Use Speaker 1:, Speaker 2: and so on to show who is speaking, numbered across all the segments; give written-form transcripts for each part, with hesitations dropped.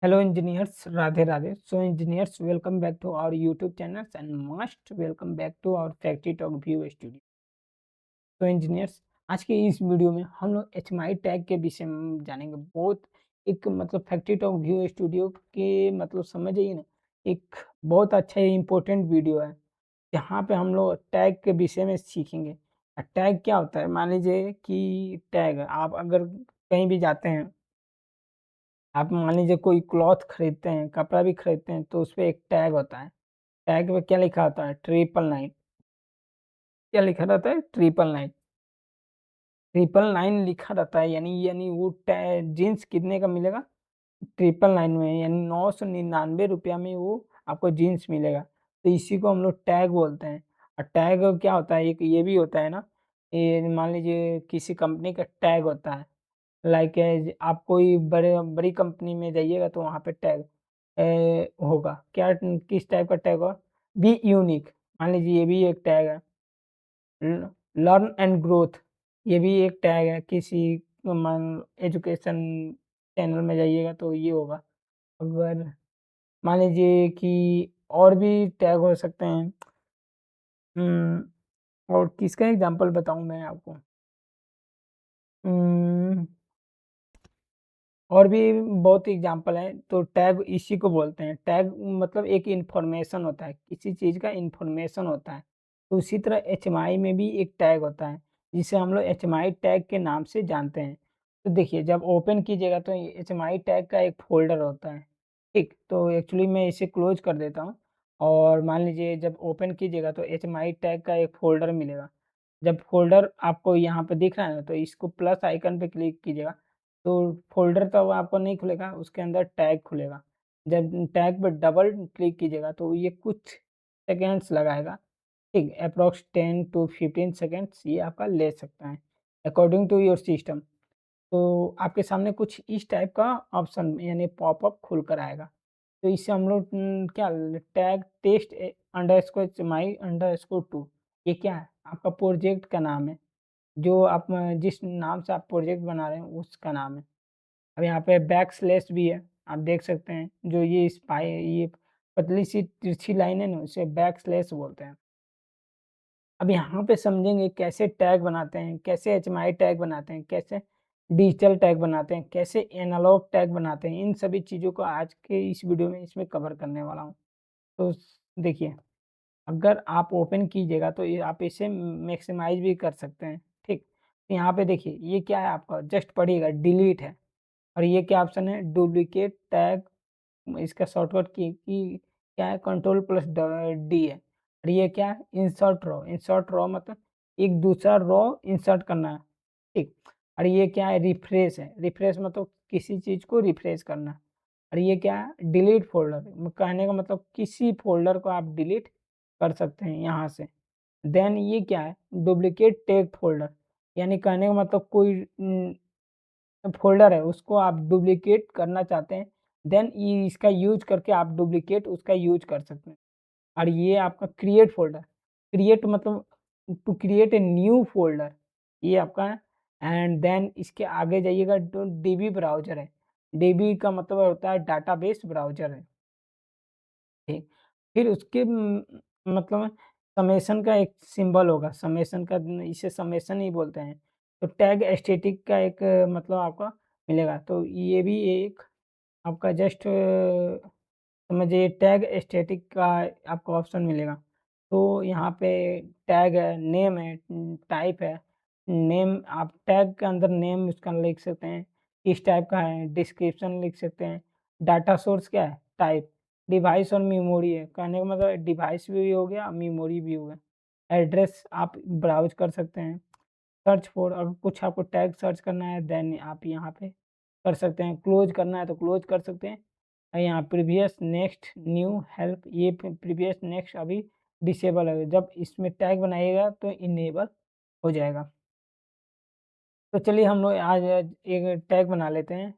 Speaker 1: Hello engineers, Radhe Radhe. So engineers, welcome back to our YouTube channels and must welcome back to our Factory Talk View Studio. तो engineers, आज के इस video में हम लोग HMI tag के विषय में जानेंगे। बहुत एक मतलब फैक्ट्री टॉक व्यू स्टूडियो के मतलब समझ जाइए ना, एक बहुत अच्छा इम्पोर्टेंट वीडियो है जहाँ पे हम लोग टैग के विषय में सीखेंगे। टैग क्या होता है? मान लीजिए कि टैग आप अगर कहीं भी जाते हैं, आप मान लीजिए कोई क्लॉथ खरीदते हैं, कपड़ा भी खरीदते हैं, तो उसपे एक टैग होता है। टैग पे क्या लिखा होता है? 999। क्या लिखा रहता है? 999। 999 लिखा रहता है, यानी वो जीन्स कितने का मिलेगा? 999 में, यानी 999 रुपया में वो आपको जीन्स मिलेगा। तो इसी को हम लोग टैग बोलते हैं। और टैग क्या होता है? एक ये भी होता है ना, ये मान लीजिए किसी कंपनी का टैग होता है। लाइक आप कोई बड़ी कंपनी में जाइएगा तो वहाँ पे टैग होगा। क्या किस टाइप का टैग होगा? Be unique. मान लीजिए ये भी एक टैग है। लर्न एंड ग्रोथ, ये भी एक टैग है। किसी मान एजुकेशन चैनल में जाइएगा तो ये होगा। अगर मान लीजिए कि और भी टैग हो सकते हैं। और किसका एग्जांपल बताऊँ मैं आपको? उम और भी बहुत एग्जाम्पल हैं, तो टैग इसी को बोलते हैं। टैग मतलब एक इन्फॉर्मेशन होता है, किसी चीज़ का इन्फॉर्मेशन होता है। तो उसी तरह एचएमआई में भी एक टैग होता है, जिसे हम लोग एचएमआई टैग के नाम से जानते हैं। तो देखिए, जब ओपन कीजिएगा तो एचएमआई टैग का एक फ़ोल्डर होता है, ठीक? तो एक्चुअली मैं इसे क्लोज़ कर देता हूँ और मान लीजिए जब ओपन कीजिएगा तो एचएमआई टैग का एक फ़ोल्डर मिलेगा। जब फ़ोल्डर आपको यहाँ पे दिख रहा है ना, तो इसको प्लस आइकन पे क्लिक कीजिएगा, तो फ़ोल्डर तो आपको नहीं खुलेगा, उसके अंदर टैग खुलेगा। जब टैग पे डबल क्लिक कीजिएगा तो ये कुछ सेकंड्स लगाएगा, ठीक? अप्रॉक्स 10 टू 15 सेकंड्स ये आपका ले सकता है, अकॉर्डिंग टू योर सिस्टम। तो आपके सामने कुछ इस टाइप का ऑप्शन यानी पॉपअप खुल कर आएगा। तो इससे हम लोग क्या tag test underscore HMI underscore 2, ये क्या है? आपका प्रोजेक्ट का नाम है। जो आप जिस नाम से आप प्रोजेक्ट बना रहे हैं उसका नाम है। अब यहाँ पे बैक स्लैश भी है, आप देख सकते हैं। जो ये स्पाई ये पतली सी तिरछी लाइन है ना, उसे बैक स्लैश बोलते हैं। अब यहाँ पे समझेंगे कैसे टैग बनाते हैं, कैसे एचएमआई टैग बनाते हैं, कैसे डिजिटल टैग बनाते हैं, कैसे एनालॉग टैग बनाते हैं। इन सभी चीज़ों को आज के इस वीडियो में इसमें कवर करने वाला हूँ। तो देखिए, अगर आप ओपन कीजिएगा तो ये आप इसे मैक्सिमाइज़ भी कर सकते हैं, ठीक? तो यहाँ पे देखिए, ये क्या है? आपका जस्ट पढ़िएगा, डिलीट है। और ये क्या ऑप्शन है? डुप्लीकेट टैग, इसका शॉर्टकट की क्या है? कंट्रोल प्लस डी है। और ये क्या है? इंसर्ट रो। इंसर्ट रो मतलब एक दूसरा रो इंसर्ट करना है, ठीक? और ये क्या है? रिफ्रेश है। रिफ्रेश मतलब किसी चीज़ को रिफ्रेश करना। और ये क्या है? डिलीट फ़ोल्डर, कहने का मतलब किसी फ़ोल्डर को आप डिलीट कर सकते हैं यहाँ से। देन ये क्या है? डुप्लीकेट टैग फ़ोल्डर, यानी कहने का मतलब कोई फ़ोल्डर है उसको आप डुप्लीकेट करना चाहते हैं, देन ये इसका यूज़ करके आप डुप्लीकेट उसका यूज़ कर सकते हैं। और ये आपका क्रिएट फ़ोल्डर, क्रिएट मतलब to create a new folder, ये आपका है। एंड देन इसके आगे जाइएगा तो डीबी ब्राउज़र है। डीबी का मतलब होता है डाटाबेस ब्राउज़र है, ठीक। फिर उसके मतलब समेशन का एक सिंबल होगा, समेशन का इसे समेशन ही बोलते हैं। तो टैग एस्थेटिक का एक मतलब आपको मिलेगा, तो ये भी एक आपका जस्ट समझिए टैग एस्थेटिक का आपको ऑप्शन मिलेगा। तो यहाँ पे टैग है, नेम है, टाइप है। नेम आप टैग के अंदर नेम उसका लिख सकते हैं, किस टाइप का है, डिस्क्रिप्शन लिख सकते हैं। डाटा सोर्स क्या है? टाइप। डिवाइस और मेमोरी है, कहने का मतलब डिवाइस भी हो गया, मेमोरी भी हो गया। एड्रेस आप ब्राउज़ कर सकते हैं। सर्च फॉर, अगर कुछ आपको टैग सर्च करना है देन आप यहाँ पे कर सकते हैं। क्लोज़ करना है तो क्लोज़ कर सकते हैं। यहाँ प्रीवियस, नेक्स्ट, न्यू, हेल्प, ये प्रीवियस, नेक्स्ट अभी डिसेबल है। जब इसमें टैग बनाइएगा तो इनेबल हो जाएगा। तो चलिए हम लोग आज एक टैग बना लेते हैं।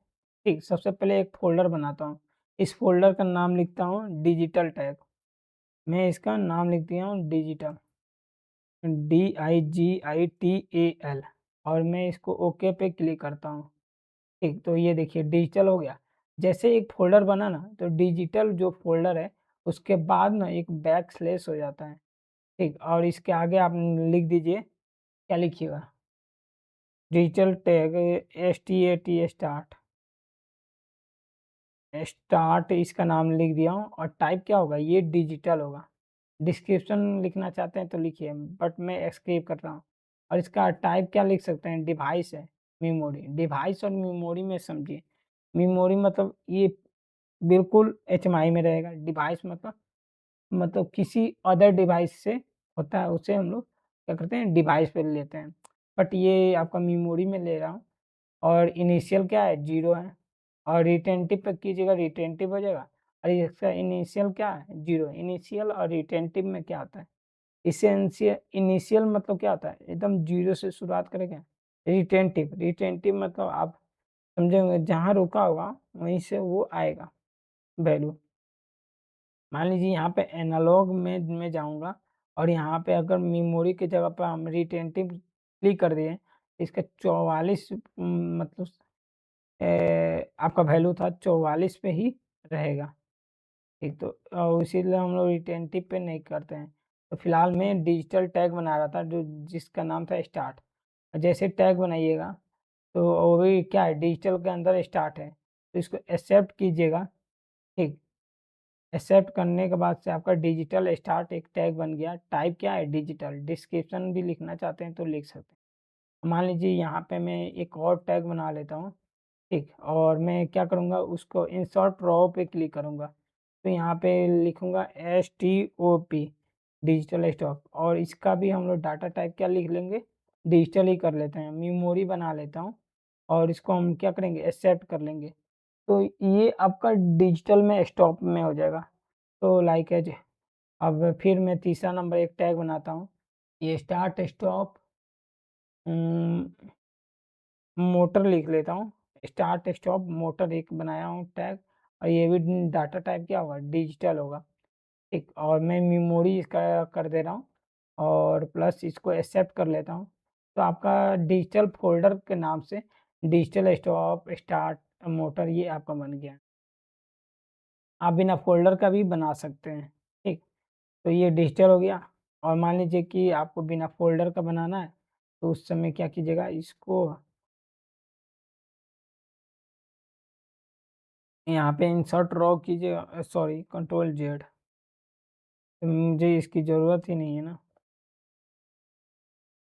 Speaker 1: ठीक, सबसे पहले एक फ़ोल्डर बनाता हूँ। इस फ़ोल्डर का नाम लिखता हूँ डिजिटल टैग। मैं इसका नाम लिख दिया हूँ डिजिटल, DIGITAL, और मैं इसको ओके पे क्लिक करता हूँ। ठीक, तो ये देखिए डिजिटल हो गया। जैसे एक फ़ोल्डर बना ना, तो डिजिटल जो फ़ोल्डर है, उसके बाद ना एक बैकस्लैश हो जाता है, ठीक? और इसके आगे आप लिख दीजिए, क्या लिखिएगा? Digital tag STAT start. Start इसका नाम लिख दिया हूँ और टाइप क्या होगा? ये डिजिटल होगा। डिस्क्रिप्शन लिखना चाहते हैं तो लिखिए, बट मैं एस्केप कर रहा हूँ। और इसका टाइप क्या लिख सकते हैं? डिवाइस है, मेमोरी। डिवाइस और मेमोरी में समझिए। मेमोरी मतलब ये बिल्कुल एचएमआई में रहेगा। डिवाइस मतलब किसी अदर डिवाइस से होता है, उसे हम लोग क्या करते हैं? डिवाइस पे लेते हैं। बट ये आपका मेमोरी में ले रहा हूँ और इनिशियल क्या है? 0 है और रिटेंटिव पे कीजिएगा, रिटेंटिव हो जाएगा और इसका इनिशियल क्या है? 0। इनिशियल और रिटेंटिव में क्या आता है? इनिशियल मतलब क्या होता है? एकदम 0 से शुरुआत करेंगे। रिटेंटिव, रिटेंटिव मतलब आप समझे होंगे, जहाँ रुका होगा वहीं से वो आएगा वैल्यू। मान लीजिए यहाँ पे एनालॉग में मैं जाऊँगा और यहाँ पे अगर मेमोरी की जगह पे हम रिटेंटिव क्लिक कर दिए, इसका 44 मतलब आपका वैल्यू था 44 पे ही रहेगा। ठीक, तो इसीलिए हम लोग रिटेंटिव पे नहीं करते हैं। तो फिलहाल मैं डिजिटल टैग बना रहा था जो जिसका नाम था स्टार्ट। जैसे टैग बनाइएगा तो वो भी क्या है? डिजिटल के अंदर स्टार्ट है। तो इसको एक्सेप्ट कीजिएगा, ठीक। एक्सेप्ट करने के बाद से आपका डिजिटल स्टार्ट एक टैग बन गया। टाइप क्या है? डिजिटल। डिस्क्रिप्शन भी लिखना चाहते हैं तो लिख सकते हैं। मान लीजिए यहाँ पे मैं एक और टैग बना लेता हूँ, ठीक। और मैं क्या करूँगा? उसको इंसर्ट रो पे क्लिक करूँगा। तो यहाँ पे लिखूँगा STOP, डिजिटल स्टॉप। और इसका भी हम लोग डाटा टाइप क्या लिख लेंगे? डिजिटल ही कर लेते हैं। मेमोरी बना लेता हूँ और इसको हम क्या करेंगे? एक्सेप्ट कर लेंगे। तो ये आपका डिजिटल में स्टॉप में हो जाएगा। तो लाइक एज अब फिर मैं तीसरा नंबर एक टैग बनाता हूँ। ये स्टार्ट स्टॉप मोटर लिख लेता हूँ। स्टार्ट स्टॉप मोटर एक बनाया हूँ टैग और ये भी डाटा टाइप क्या होगा? डिजिटल होगा, ठीक। और मैं मेमोरी इसका कर दे रहा हूँ और प्लस इसको एक्सेप्ट कर लेता हूँ। तो आपका डिजिटल फ़ोल्डर के नाम से डिजिटल स्टॉप, स्टार्ट, मोटर ये आपका बन गया। आप बिना फ़ोल्डर का भी बना सकते हैं, ठीक। तो ये डिजिटल हो गया और मान लीजिए कि आपको बिना फ़ोल्डर का बनाना है, तो उस समय क्या कीजिएगा? इसको यहाँ पे इंसर्ट रो कीजिएगा, सॉरी कंट्रोल जेड। मुझे इसकी ज़रूरत ही नहीं है ना।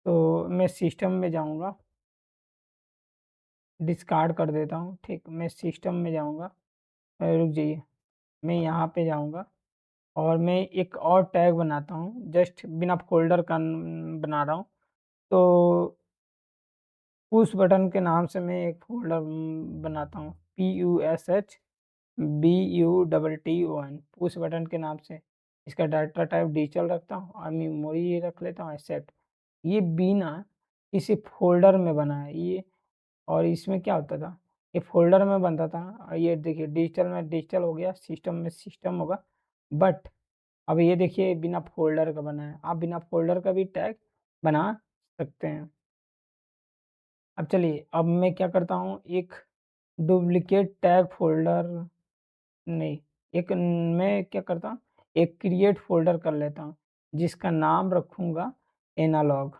Speaker 1: तो मैं सिस्टम में जाऊँगा, डिस्कार्ड कर देता हूँ, ठीक। मैं सिस्टम में जाऊँगा, रुक जाइए, मैं यहाँ पे जाऊँगा और मैं एक और टैग बनाता हूँ, जस्ट बिना फ़ोल्डर का बना रहा हूँ। तो पुश बटन के नाम से मैं एक फ़ोल्डर बनाता हूँ, PUSHBUTTON, पुश बटन के नाम से। इसका डाटा टाइप डिजिटल रखता हूँ और मेमोरी ये रख लेता हूँ एक्सेप्ट। ये बिना किसी फ़ोल्डर में बना है ये। और इसमें क्या होता था? ये फ़ोल्डर में बनता था और ये देखिए डिजिटल में डिजिटल हो गया, सिस्टम में सिस्टम होगा। बट अब ये देखिए बिना फ़ोल्डर का बना है। आप बिना फ़ोल्डर का भी टैग बना सकते हैं। अब चलिए, अब मैं क्या करता हूँ? एक डुप्लिकेट टैग फ़ोल्डर नहीं, एक मैं क्या करता हूँ? एक क्रिएट फ़ोल्डर कर लेता हूँ, जिसका नाम रखूँगा एनालॉग।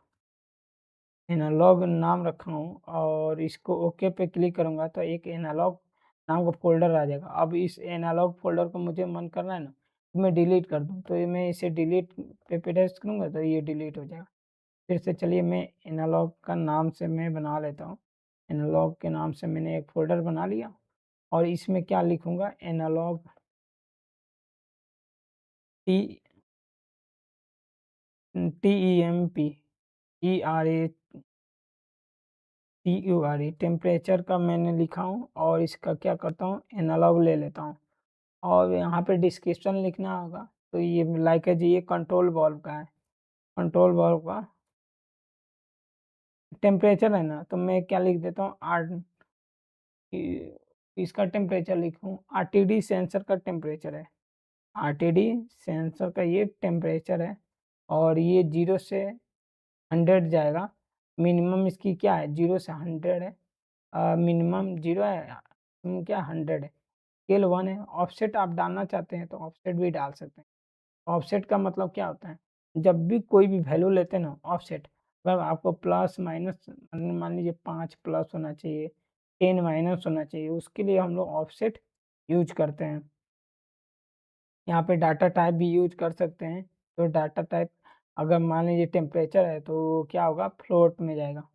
Speaker 1: एनालॉग नाम रखा हूँ और इसको ओके पे क्लिक करूँगा तो एक एनालॉग नाम का फ़ोल्डर आ जाएगा। अब इस एनालॉग फ़ोल्डर को मुझे मन करना है ना, तो मैं डिलीट कर दूँ, तो ये मैं इसे डिलीट पे प्रेस करूँगा तो ये डिलीट हो जाएगा। फिर से चलिए मैं एनालॉग का नाम से मैं बना लेता हूँ। एनालॉग के नाम से मैंने एक फ़ोल्डर बना लिया और इसमें क्या लिखूँगा? Analog T TEMP TURE temperature का मैंने लिखा हूँ और इसका क्या करता हूँ? एनालॉग ले लेता हूँ और यहाँ पे डिस्क्रिप्शन लिखना होगा। तो ये लाइक है जी, ये कंट्रोल वाल्व का है। कंट्रोल वाल्व का टेम्परेचर है ना, तो मैं क्या लिख देता हूँ? इसका टेम्परेचर लिखूँ, RTD सेंसर का टेम्परेचर है। RTD सेंसर का ये टेम्परेचर है और ये 0 से 100 जाएगा। मिनिमम इसकी क्या है? 0 से 100 है। मिनिमम 0 है, क्या 100 है। स्केल 1 है, ऑफसेट आप डालना चाहते हैं तो ऑफसेट भी डाल सकते हैं। ऑफसेट का मतलब क्या होता है? जब भी कोई भी वैल्यू लेते हैं ना ऑफसेट, मतलब आपको प्लस माइनस मान लीजिए 5 प्लस होना चाहिए, 10 माइनस होना चाहिए, उसके लिए हम लोग ऑफसेट यूज़ करते हैं। यहाँ पे डाटा टाइप भी यूज़ कर सकते हैं, तो डाटा टाइप अगर मान लीजिए टेम्परेचर है तो क्या होगा फ्लोट में जाएगा,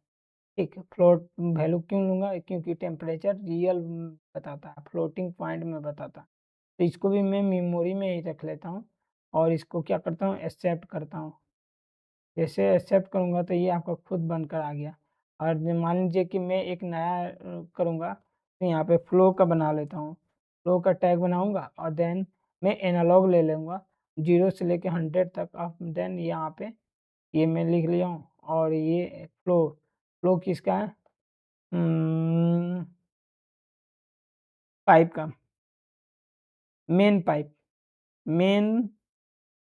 Speaker 1: ठीक है। फ्लोट वैल्यू क्यों लूँगा? क्योंकि टेम्परेचर रियल बताता है, फ्लोटिंग पॉइंट में बताता है। तो इसको भी मैं मेमोरी में ही रख लेता हूँ और इसको क्या करता हूँ एक्सेप्ट करता हूँ। जैसे एक्सेप्ट करूँगा तो ये आपका खुद बनकर आ गया। और मान लीजिए कि मैं एक नया करूँगा तो यहाँ पे फ्लो का बना लेता हूँ। फ्लो का टैग बनाऊँगा और देन मैं एनालॉग ले लूँगा 0 से लेके 100 तक और देन यहाँ पे ये मैं लिख लिया हूँ और ये फ्लो, फ्लो किसका है? पाइप का, मेन पाइप, मेन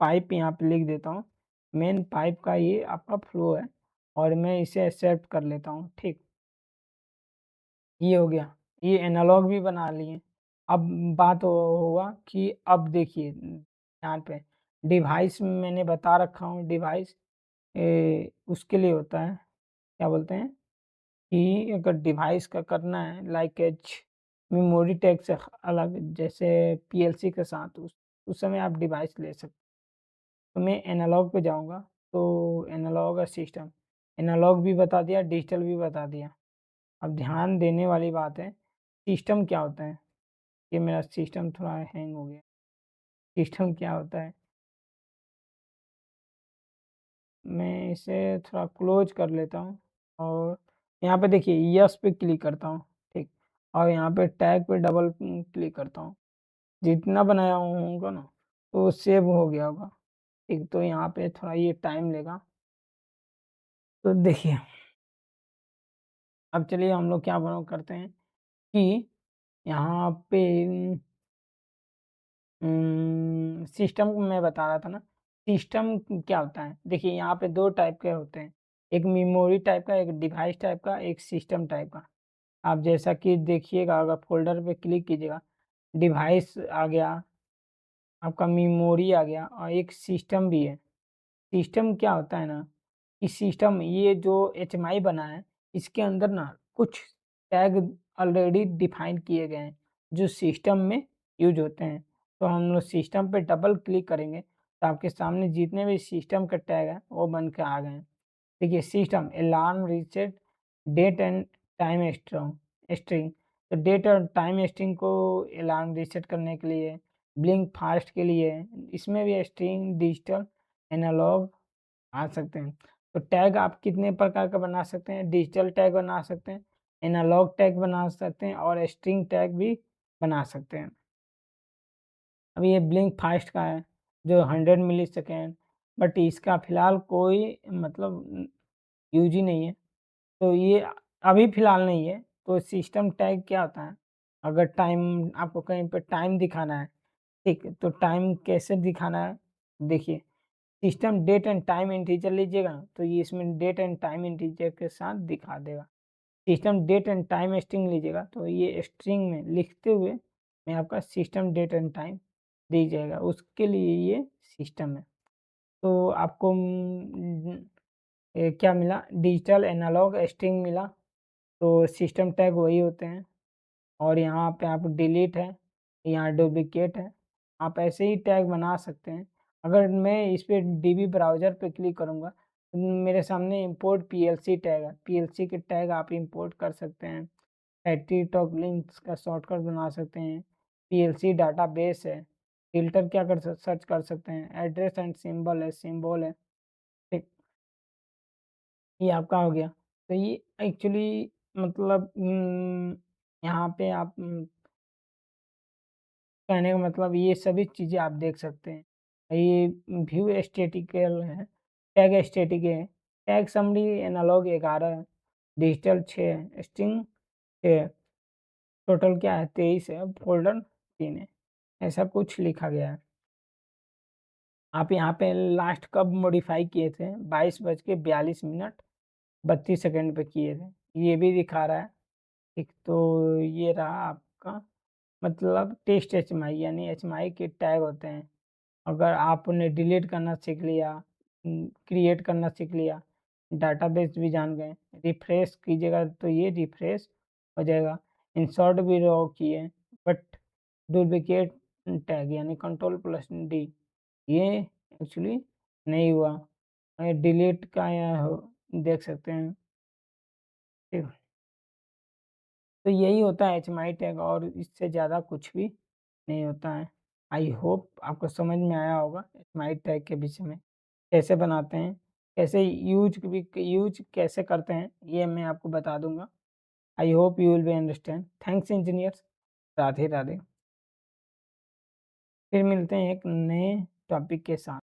Speaker 1: पाइप यहाँ पे लिख देता हूँ। मेन पाइप का ये आपका फ्लो है और मैं इसे एक्सेप्ट कर लेता हूँ, ठीक। ये हो गया, ये एनालॉग भी बना लिए। अब बात होगा कि अब देखिए यहाँ पे डिवाइस मैंने बता रखा हूँ, डिवाइस उसके लिए होता है, क्या बोलते हैं कि अगर डिवाइस का करना है लाइक एज मेमोरी टैग से अलग जैसे पीएलसी के साथ उस समय आप डिवाइस ले सकते। तो मैं एनालॉग पे जाऊँगा, तो एनालॉग और सिस्टम, एनालॉग भी बता दिया, डिजिटल भी बता दिया। अब ध्यान देने वाली बात है, सिस्टम क्या होता है? ये मेरा सिस्टम थोड़ा हैंग हो गया। सिस्टम क्या होता है? मैं इसे थोड़ा क्लोज़ कर लेता हूँ और यहाँ पे देखिए यस पे क्लिक करता हूँ, ठीक। और यहाँ पे टैग पे डबल क्लिक करता हूँ। जितना बनाया होगा ना, तो सेव हो गया होगा, ठीक। तो यहाँ पे थोड़ा ये टाइम लेगा। तो देखिए, अब चलिए हम लोग क्या करते हैं कि यहाँ पे सिस्टम को मैं बता रहा था ना, सिस्टम क्या होता है? देखिए यहाँ पे 2 टाइप के होते हैं, एक मेमोरी टाइप का, एक डिवाइस टाइप का, एक सिस्टम टाइप का। आप जैसा कि देखिएगा अगर फ़ोल्डर पे क्लिक कीजिएगा, डिवाइस आ गया, आपका मेमोरी आ गया और एक सिस्टम भी है। सिस्टम क्या होता है ना, कि सिस्टम ये जो एचएमआई बना है, इसके अंदर ना कुछ टैग ऑलरेडी डिफाइन किए गए हैं, जो सिस्टम में यूज़ होते हैं। तो हम लोग सिस्टम पे डबल क्लिक करेंगे, तो आपके सामने जितने भी सिस्टम के टैग हैं, वो बन के आ गए हैं। देखिए system, alarm, reset, date and time string. तो डेट और टाइम स्ट्रिंग को अलार्म रीसेट करने के लिए, ब्लिंक फास्ट के लिए, इसमें भी स्ट्रिंग, डिजिटल, एनालॉग आ सकते हैं। तो टैग आप कितने प्रकार का बना सकते हैं? डिजिटल टैग बना सकते हैं, एनालॉग टैग बना सकते हैं और स्ट्रिंग टैग भी बना सकते हैं। अब ये ब्लिंक फास्ट का है, जो 100 मिलीसेकंड, बट इसका फ़िलहाल कोई मतलब यूज़ ही नहीं है। तो ये अभी फ़िलहाल नहीं है। तो सिस्टम टैग क्या होता है? अगर टाइम आपको कहीं पे टाइम दिखाना है, ठीक है, तो टाइम कैसे दिखाना है? देखिए, system date and time integer लीजिएगा ना, तो ये इसमें डेट एंड टाइम इंटीजर के साथ दिखा देगा। System date and time string लीजिएगा, तो ये स्ट्रिंग में लिखते हुए मैं आपका सिस्टम डेट एंड टाइम दी जाएगा, उसके लिए ये सिस्टम है। तो आपको क्या मिला? डिजिटल, एनालॉग, स्ट्रिंग मिला। तो सिस्टम टैग वही होते हैं और यहाँ पे आप डिलीट है, यहाँ डुप्लिकेट है। आप ऐसे ही टैग बना सकते हैं। अगर मैं इस पे डीबी ब्राउज़र पे क्लिक करूँगा, तो मेरे सामने इम्पोर्ट पीएलसी टैग है। पीएलसी के टैग आप इम्पोर्ट कर सकते हैं। फैक्ट्री टॉप लिंक्स का शॉर्टकट बना सकते हैं। पीएलसी डाटाबेस है। फ़िल्टर क्या कर सर्च कर सकते हैं। एड्रेस एंड सिंबल है, ठीक। ये आपका हो गया। तो ये एक्चुअली मतलब यहाँ पे आप कहने का मतलब ये सभी चीज़ें आप देख सकते हैं। ये व्यू स्टैटिकल है, टैग स्टैटिक है, टैग समरी एनालॉग 11 है, डिजिटल 6 है, स्ट्रिंग 6 है, टोटल क्या है 23 है, फ़ोल्डर 3 है। ऐसा कुछ लिखा गया है। आप यहाँ पे लास्ट कब मॉडिफ़ाई किए थे? 22:42 32 सेकंड पे किए थे। ये भी दिखा रहा है। एक तो ये रहा आपका मतलब टेस्ट एचएमआई यानी एचएमआई के टैग होते हैं। अगर आपने डिलीट करना सीख लिया, क्रिएट करना सीख लिया, डाटाबेस भी जान गए, रिफ्रेश कीजिएगा तो ये रिफ्रेश हो जाएगा। इंसर्ट भी रॉ किए बट डुप्लिकेट टैग यानी कंट्रोल प्लस डी ये एक्चुअली नहीं हुआ। डिलीट का देख सकते हैं। ठीक। तो यही होता है एचएमआई टैग और इससे ज़्यादा कुछ भी नहीं होता है। आई होप आपको समझ में आया होगा एचएमआई टैग के विषय में। कैसे बनाते हैं, कैसे यूज़ कैसे करते हैं, ये मैं आपको बता दूँगा। I hope you will be understand. Thanks engineers. Radhe Radhe. फिर मिलते हैं एक नए टॉपिक के साथ।